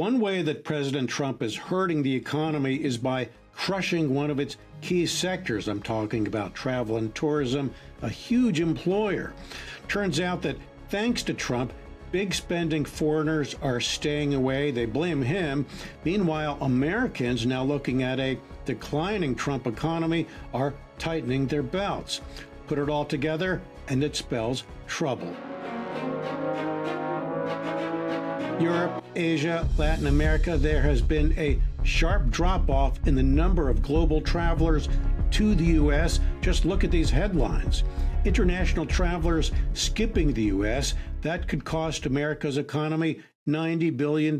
One way that President Trump is hurting the economy is by crushing one of its key sectors. I'm talking about travel and tourism, a huge employer. Turns out that thanks to Trump, big spending foreigners are staying away. They blame him. Meanwhile, Americans, now looking at a declining Trump economy, are tightening their belts. Put it all together, and it spells trouble. Europe, Asia, Latin America, there has been a sharp drop-off in the number of global travelers to the U.S. Just look at these headlines. International travelers skipping the U.S., that could cost America's economy $90 billion.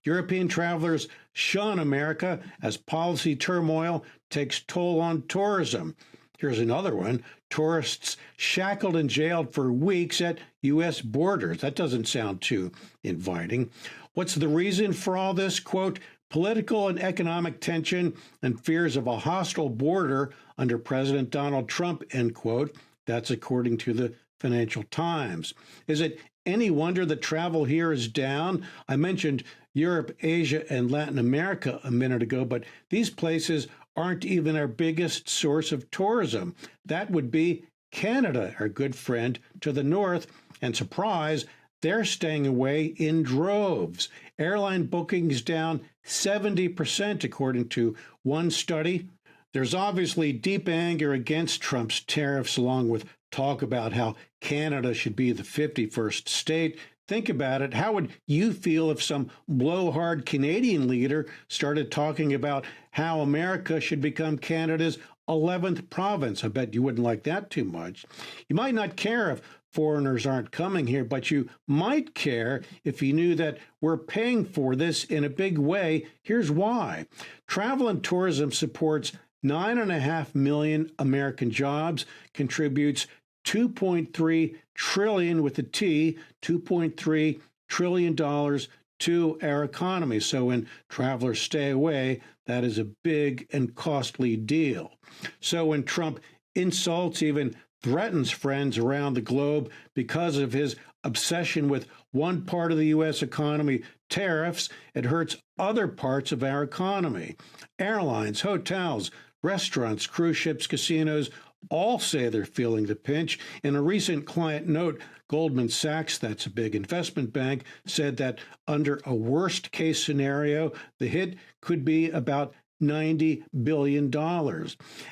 European travelers shun America as policy turmoil takes toll on tourism. Here's another one. Tourists shackled and jailed for weeks at U.S. borders. That doesn't sound too inviting. What's the reason for all this? Quote, political and economic tension and fears of a hostile border under President Donald Trump, end quote. That's according to the Financial Times. Is it any wonder that travel here is down? I mentioned Europe, Asia, and Latin America a minute ago, but these places aren't even our biggest source of tourism. That would be Canada, our good friend to the north. And surprise, they're staying away in droves. Airline bookings down 70%, according to one study. There's obviously deep anger against Trump's tariffs, along with talk about how Canada should be the 51st state. Think about it. How would you feel if some blowhard Canadian leader started talking about how America should become Canada's 11th province? I bet you wouldn't like that too much. You might not care if foreigners aren't coming here, but you might care if you knew that we're paying for this in a big way. Here's why. Travel and tourism supports 9.5 million American jobs, contributes $2.3 trillion with a T, $2.3 trillion to our economy. So when travelers stay away, that is a big and costly deal. So when Trump insults, even threatens friends around the globe because of his obsession with one part of the U.S. economy, tariffs, it hurts other parts of our economy. Airlines, hotels, restaurants, cruise ships, casinos, all say they're feeling the pinch. In a recent client note, Goldman Sachs, that's a big investment bank, said that under a worst case scenario, the hit could be about $90 billion.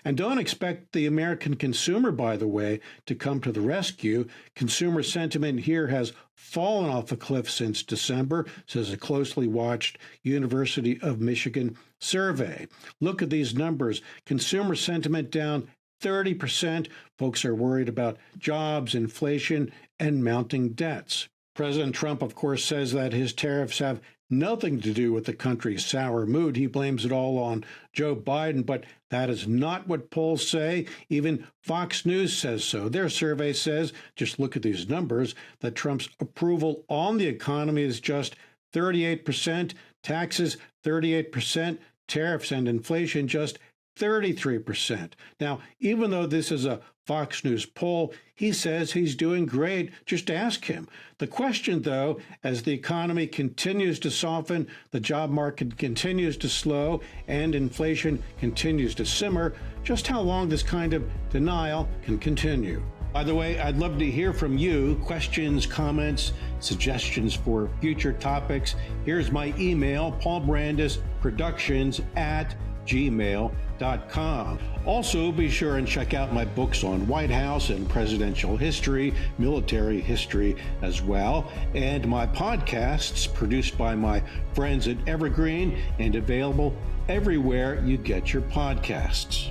And don't expect the American consumer, by the way, to come to the rescue. Consumer sentiment here has fallen off a cliff since December, says a closely watched University of Michigan survey. Look at these numbers. Consumer sentiment down 30%. Folks are worried about jobs, inflation, and mounting debts. President Trump, of course, says that his tariffs have nothing to do with the country's sour mood. He blames it all on Joe Biden, but that is not what polls say. Even Fox News says so. Their survey says, just look at these numbers, that Trump's approval on the economy is just 38%, taxes 38%, tariffs and inflation just 33%. Now, even though this is a Fox News poll, he says he's doing great. Just ask him. The question, though, as the economy continues to soften, the job market continues to slow, and inflation continues to simmer, just how long this kind of denial can continue. By the way, I'd love to hear from you. Questions, comments, suggestions for future topics. Here's my email, paulbrandisproductions@gmail.com. Also, be sure and check out my books on White House and presidential history, military history as well, and my podcasts produced by my friends at Evergreen and available everywhere you get your podcasts.